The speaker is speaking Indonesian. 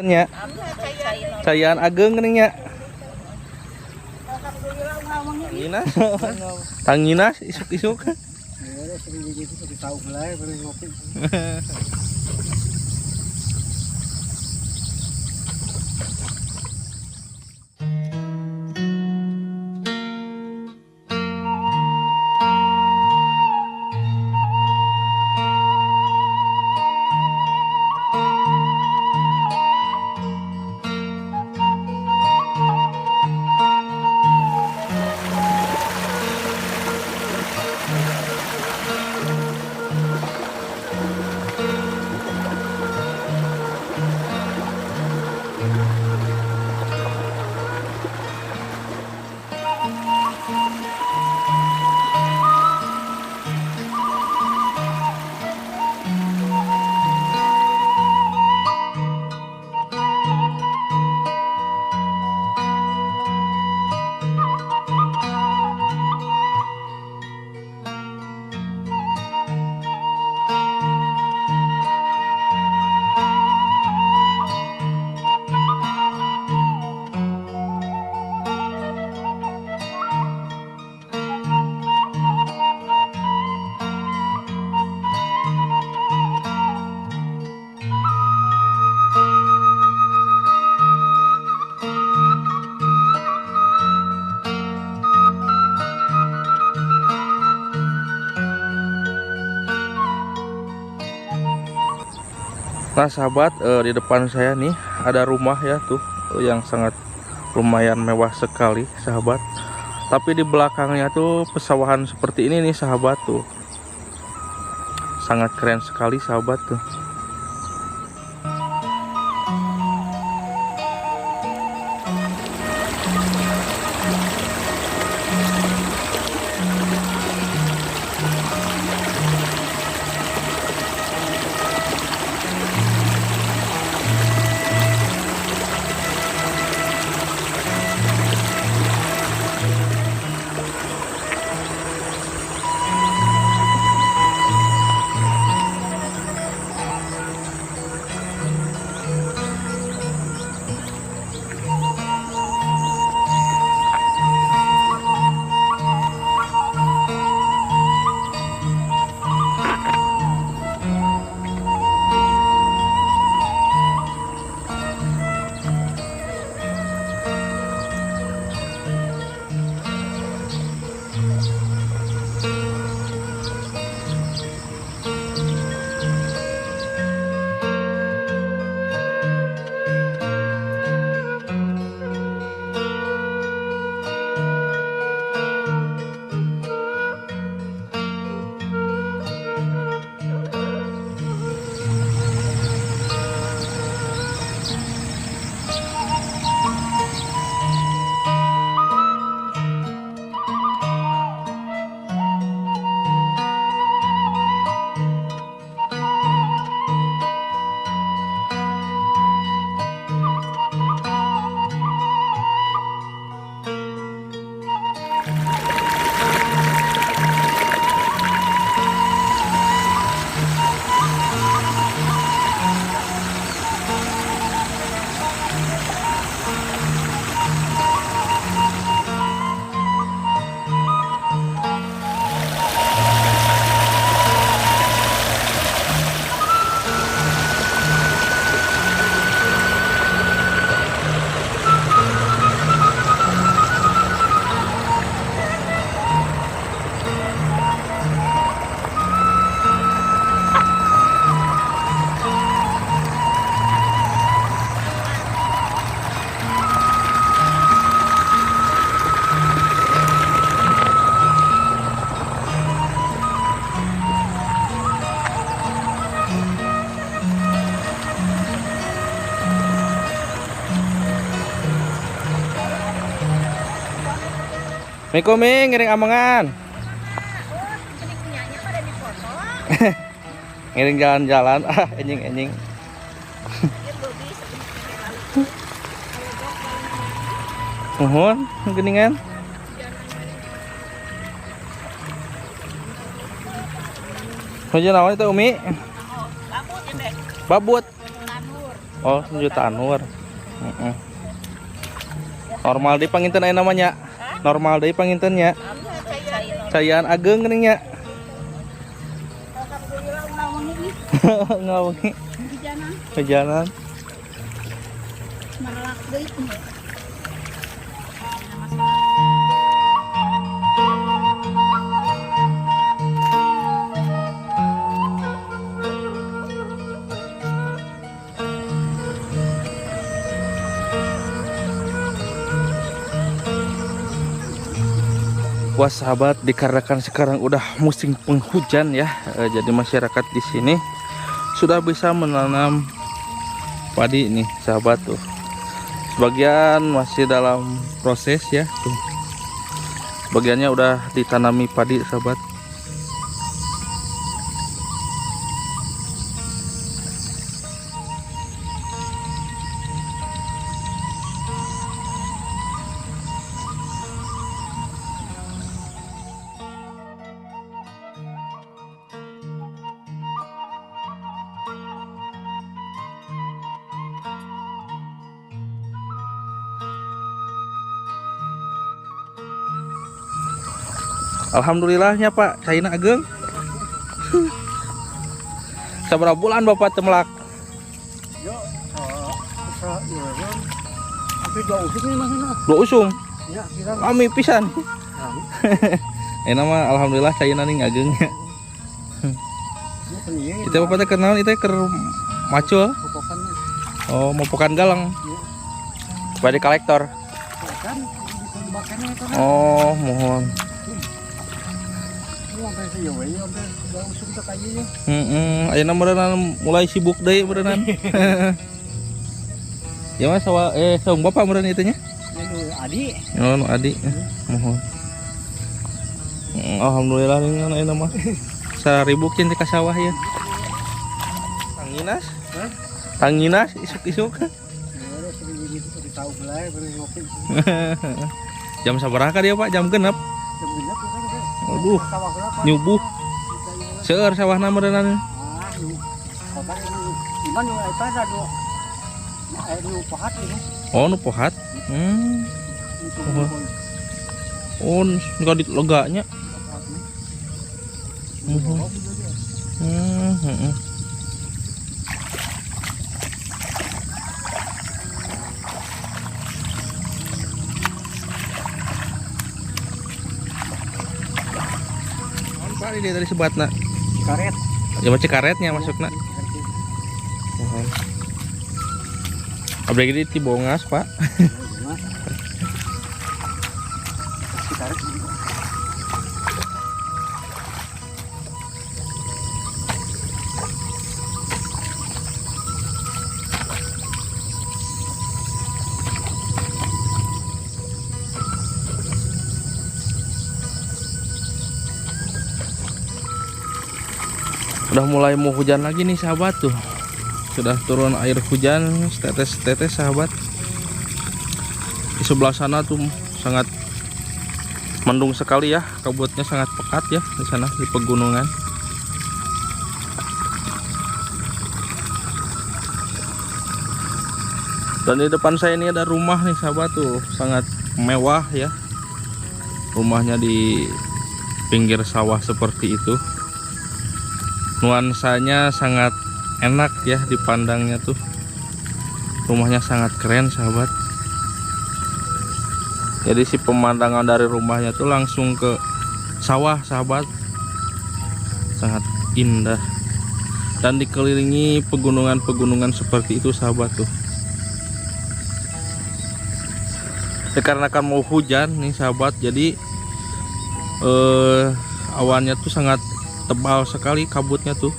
nya. Cayan ageng geuning nya. Tanginas. Tanginas isuk-isuk. Nah sahabat, di depan saya nih ada rumah ya tuh yang sangat lumayan mewah sekali sahabat. Tapi di belakangnya tuh pesawahan seperti ini nih sahabat tuh. Sangat keren sekali sahabat tuh. Miko Ming, ngiring amangan. Ngiring jalan-jalan, enjing. Nuhun, geningan. Hujan awan itu Umi? Babut. Oh, sejuta Anwar. Heeh. Normal deui panginten aya namanya. Normal deui pangintennya. Cayan ageng geuning nya. Ngawengi. Kejanan. Maralak deui. Wah sahabat, dikarenakan sekarang udah musim penghujan ya, jadi masyarakat di sini sudah bisa menanam padi nih sahabat tuh. Sebagian masih dalam proses ya tuh. Bagiannya udah ditanami padi sahabat. Alhamdulillahnya Pak, Caina ageng. Saberapa bulan Bapak temelak? Yo, tapi 2 usung ini masih. 2 usung. Ya, kira. Lami pisan. Nama alhamdulillah Caina nih agengnya. Kita Bapak teh kenal itu keur macul. Oh, mau pokan galang. Badi kolektor. Oh, mohon. Ayeuna meureunana mulai sibuk deui meureunana. Ya Mas saung Bapak meureun itu nya? Adi. Oh, nu Adi. Mohon. Alhamdulillah nih ayeuna mah. 1000 cin ka sawah ya. Tanginas? Hah? Tanginas isuk-isuk. Jam sabaraha dia Pak? Jam 6. Aduh, nyubuh. Seueur sawahna meureunana. Oh, nu pohat. Oh, enggak di loganya. Pak ini dari sebatna. Karet. Ya macam karetnya masukna. Abdi gede ti bongas, Pak. Udah mulai mau hujan lagi nih sahabat tuh. Sudah turun air hujan setetes-tetes sahabat. Di sebelah sana tuh sangat mendung sekali ya, kabutnya sangat pekat ya di sana di pegunungan. Dan di depan saya ini ada rumah nih sahabat tuh, sangat mewah ya. Rumahnya di pinggir sawah seperti itu. Nuansanya sangat enak ya dipandangnya tuh. Rumahnya sangat keren sahabat. Jadi si pemandangan dari rumahnya tuh langsung ke sawah sahabat. Sangat indah. Dan dikelilingi pegunungan-pegunungan seperti itu sahabat tuh. Dikarenakan mau hujan nih sahabat, jadi awannya tuh sangat tebal sekali kabutnya tuh.